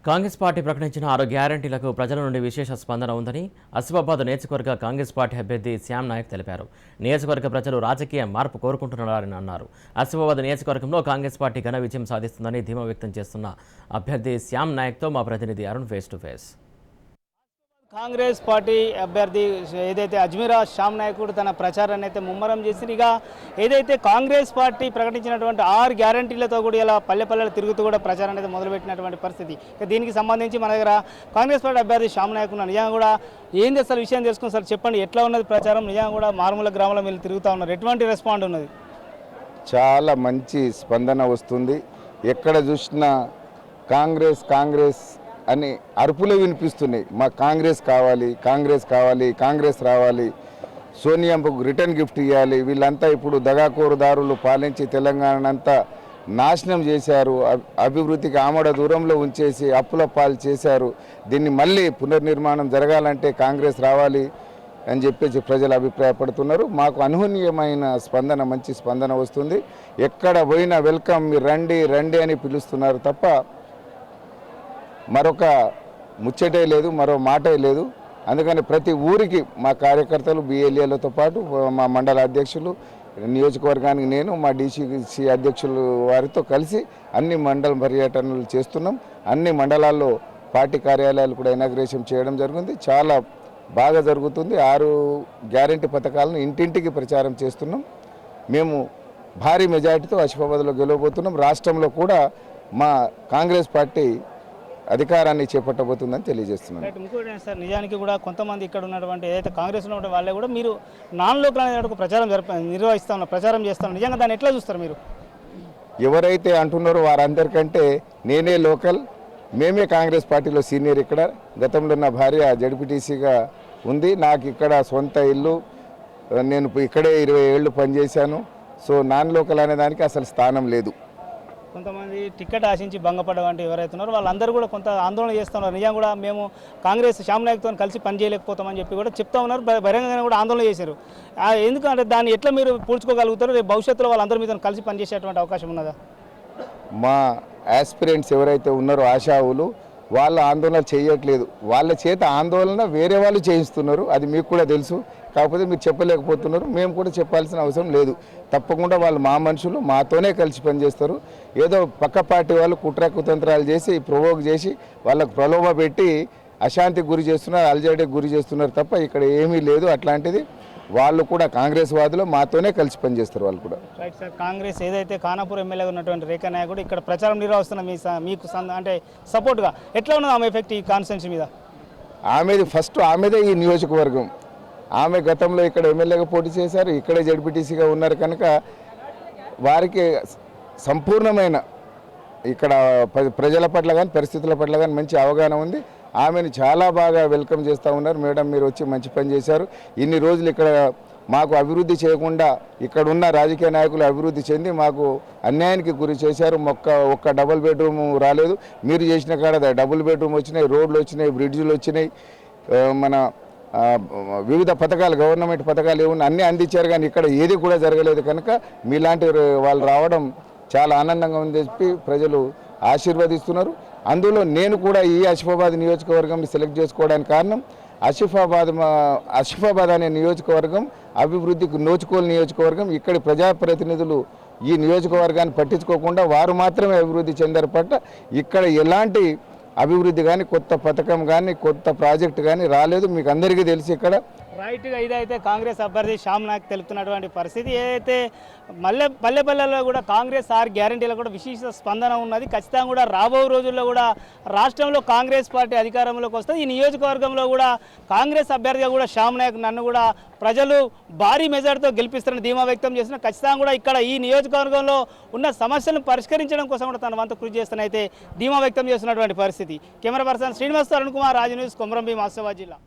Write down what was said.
Congress party ప్రకటించిన 6 గ్యారంటీలకు ప్రజల నుండి విశేష స్పందన ఉందని ఆసిఫాబాద్ నియోజకవర్గ కాంగ్రెస్ పార్టీ అభ్యర్థి శ్యామ్ నాయక్ తెలిపారు. నియోజకవర్గ ప్రజలు రాజకీయ మార్పు కోరుకుంటున్నారని అన్నారు. ఆసిఫాబాద్ నియోజకవర్గంలో కాంగ్రెస్ పార్టీ ఘన విజయం సాధిస్తుందని ధీమా వ్యక్తం చేస్తున్న అభ్యర్థి శ్యామ్ నాయక్తో మా ప్రతినిధి Arun face to face. Congress party అభ్యర్థి ఏదైతే అజ్మీరా శ్యామ్ నాయక్ తన ప్రచారాన్ని అయితే ముమ్మరం చేసి ఇక ఏదైతే కాంగ్రెస్ పార్టీ ప్రకటించినటువంటి 6 గ్యారంటీలతో కూడా ఇలా పల్లె తిరుగుతూ కూడా ప్రచారాన్ని అయితే మొదలుపెట్టినటువంటి పరిస్థితి. ఇక దీనికి సంబంధించి మన దగ్గర కాంగ్రెస్ పార్టీ అభ్యర్థి శ్యామ్ నాయక్ ఉన్నారు. నిజంగా కూడా ఏంది అసలు విషయం తెలుసుకుని సార్ చెప్పండి, ఎట్లా ఉన్నది ప్రచారం? నిజంగా కూడా మారుమూల గ్రామంలో మీరు తిరుగుతూ ఉన్నారు, ఎటువంటి రెస్పాండ్ ఉన్నది? చాలా మంచి స్పందన వస్తుంది. ఎక్కడ చూసినా కాంగ్రెస్ కాంగ్రెస్ అని అరుపులు వినిపిస్తున్నాయి. మా కాంగ్రెస్ కావాలి, కాంగ్రెస్ కావాలి, కాంగ్రెస్ రావాలి, సోనియాకు రిటర్న్ గిఫ్ట్ ఇవ్వాలి. వీళ్ళంతా ఇప్పుడు దగాకోరుదారులు పాలించి తెలంగాణనంతా నాశనం చేశారు, అభివృద్ధికి ఆమడ దూరంలో ఉంచేసి అప్పుల పాలు చేశారు. దీన్ని మళ్ళీ పునర్నిర్మాణం జరగాలంటే కాంగ్రెస్ రావాలి అని చెప్పేసి ప్రజలు అభిప్రాయపడుతున్నారు. మాకు అనూహ్యమైన స్పందన, మంచి స్పందన వస్తుంది. ఎక్కడ పోయినా వెల్కమ్, మీరు రండి రండి అని పిలుస్తున్నారు తప్ప మరొక ముచ్చటే లేదు, మరో మాటే లేదు. అందుకని ప్రతి ఊరికి మా కార్యకర్తలు, బిఎల్ఏలతో పాటు మా మండల అధ్యక్షులు, నియోజకవర్గానికి నేను, మా డీసీసీ అధ్యక్షులు వారితో కలిసి అన్ని మండల పర్యటనలు చేస్తున్నాం. అన్ని మండలాల్లో పార్టీ కార్యాలయాలు కూడా ఇనాగ్రేషన్ చేయడం జరిగింది. చాలా బాగా జరుగుతుంది. 6 గ్యారంటీ పథకాలను ఇంటింటికి ప్రచారం చేస్తున్నాం. మేము భారీ మెజార్టీతో ఆసిఫాబాద్లో గెలవబోతున్నాం. రాష్ట్రంలో కూడా మా కాంగ్రెస్ పార్టీ అధికారాన్ని చేపట్టబోతుందని తెలియజేస్తున్నాను. ఇంకోటి సార్, నిజానికి కూడా కొంతమంది ఇక్కడ ఉన్నటువంటి ఏదైతే కాంగ్రెస్ ఉన్నటువంటి వాళ్ళే కూడా మీరు నాన్ లోకల్ అనేటువంటి ప్రచారం ప్రచారం చేస్తాను, నిజంగా దాన్ని ఎట్లా చూస్తారు మీరు? ఎవరైతే అంటున్నారో వారందరికంటే నేనే లోకల్, మేమే కాంగ్రెస్ పార్టీలో సీనియర్. ఇక్కడ గతంలో నా భార్య జడ్పీటీసీగా ఉంది, నాకు ఇక్కడ సొంత ఇల్లు, నేను ఇక్కడే 20 ఏళ్ళు పనిచేశాను. సో నాన్ లోకల్ అనే దానికి అసలు స్థానం లేదు. కొంతమంది టికెట్ ఆశించి భంగపడ్డ వంటి ఎవరైతే ఉన్నారో వాళ్ళందరూ కూడా కొంత ఆందోళన చేస్తున్నారు. నిజంగా కూడా మేము కాంగ్రెస్ శ్యామ్ నాయక్తో కలిసి పనిచేయలేకపోతామని చెప్పి కూడా చెప్తా ఉన్నారు. బహిరంగంగా కూడా ఆందోళన చేశారు. ఎందుకంటే దాన్ని ఎట్లా మీరు పూడ్చుకోగలుగుతారు? రేపు భవిష్యత్తులో వాళ్ళందరూ మీతో కలిసి పనిచేసేటువంటి అవకాశం ఉన్నదా? మా ఆస్పిరెంట్స్ ఎవరైతే ఉన్నారో ఆశావులు, వాళ్ళ ఆందోళన చేయట్లేదు. వాళ్ళ చేత ఆందోళన వేరే వాళ్ళు చేయిస్తున్నారు. అది మీకు కూడా తెలుసు, కాకపోతే మీరు చెప్పలేకపోతున్నారు. మేము కూడా చెప్పాల్సిన అవసరం లేదు. తప్పకుండా వాళ్ళు మా మనుషులు, మాతోనే కలిసి పనిచేస్తారు. ఏదో పక్క పార్టీ వాళ్ళు కుట్ర కుతంత్రాలు చేసి ప్రొవోక్ చేసి వాళ్ళకు ప్రలోభ పెట్టి అశాంతికి గురి చేస్తున్నారు, అల్జడికి గురి చేస్తున్నారు తప్ప ఇక్కడ ఏమీ లేదు. అట్లాంటిది వాళ్ళు కూడా కాంగ్రెస్ వాదులు, మాతోనే కలిసి పనిచేస్తారు వాళ్ళు కూడా. రైట్ సార్, కాంగ్రెస్ ఏదైతే ఖానాపూర్ ఎమ్మెల్యేగా ఉన్నటువంటి రేఖా నాయక్ కూడా ఇక్కడ ప్రచారం నిర్వహిస్తున్న మీకు అంటే సపోర్ట్గా ఎట్లా ఉన్నది ఆమె ఎఫెక్ట్ ఈ కాన్స్టిట్యున్సీ మీద? ఆమెదే ఈ నియోజకవర్గం. ఆమె గతంలో ఇక్కడ ఎమ్మెల్యేగా పోటీ చేశారు, ఇక్కడే జడ్పీటీసీగా ఉన్నారు కనుక వారికి సంపూర్ణమైన ఇక్కడ ప్రజల పట్ల కానీ పరిస్థితుల పట్ల కానీ మంచి అవగాహన ఉంది. ఆమెను చాలా బాగా వెల్కమ్ చేస్తూ ఉన్నారు. మేడం, మీరు వచ్చి మంచి పని చేశారు. ఇన్ని రోజులు ఇక్కడ మాకు అభివృద్ధి చేయకుండా ఇక్కడ ఉన్న రాజకీయ నాయకులు అభివృద్ధి చెంది మాకు అన్యాయానికి గురి చేశారు. ఒక్క డబుల్ బెడ్రూమ్ రాలేదు. మీరు చేసిన కాడ డబుల్ బెడ్రూమ్ వచ్చినాయి, రోడ్లు వచ్చినాయి, బ్రిడ్జిలు వచ్చినాయి, మన వివిధ పథకాలు, గవర్నమెంట్ పథకాలు ఏమన్నా అన్నీ అందించారు. కానీ ఇక్కడ ఏది కూడా జరగలేదు కనుక మీలాంటి వాళ్ళు రావడం చాలా ఆనందంగా ఉందని చెప్పి ప్రజలు ఆశీర్వదిస్తున్నారు. అందులో నేను కూడా ఈ ఆసిఫాబాద్ నియోజకవర్గంని సెలెక్ట్ చేసుకోవడానికి కారణం ఆసిఫాబాద్ అనే నియోజకవర్గం అభివృద్ధికి నోచుకోని నియోజకవర్గం. ఇక్కడి ప్రజాప్రతినిధులు ఈ నియోజకవర్గాన్ని పట్టించుకోకుండా వారు మాత్రమే అభివృద్ధి చెందారు పట్ల ఇక్కడ ఎలాంటి అభివృద్ధి కానీ, కొత్త పథకం కానీ, కొత్త ప్రాజెక్టు కానీ రాలేదు. మీకు అందరికీ తెలిసి ఇక్కడ రైట్గా ఇదైతే కాంగ్రెస్ అభ్యర్థి శ్యామ్ నాయక్ తెలుపుతున్నటువంటి పరిస్థితి. ఏదైతే పల్లెల్లో కూడా కాంగ్రెస్ 6 గ్యారంటీలో కూడా విశేష స్పందన ఉన్నది. ఖచ్చితంగా కూడా రాబో రోజుల్లో కూడా రాష్ట్రంలో కాంగ్రెస్ పార్టీ అధికారంలోకి వస్తుంది. ఈ నియోజకవర్గంలో కూడా కాంగ్రెస్ అభ్యర్థిగా కూడా శ్యామ్ నాయక్ నన్ను కూడా ప్రజలు భారీ మెజార్టీతో గెలిపిస్తారని ధీమా వ్యక్తం చేసిన ఖచ్చితంగా కూడా ఇక్కడ ఈ నియోజకవర్గంలో ఉన్న సమస్యలను పరిష్కరించడం కోసం కూడా తన వంతు కృషి చేస్తున్నైతే ధీమా వ్యక్తం చేస్తున్నటువంటి పరిస్థితి. Camera person Srinivas, Arun Kumar, Raj news, Komaram Bheem, Asifabad జిల్లా.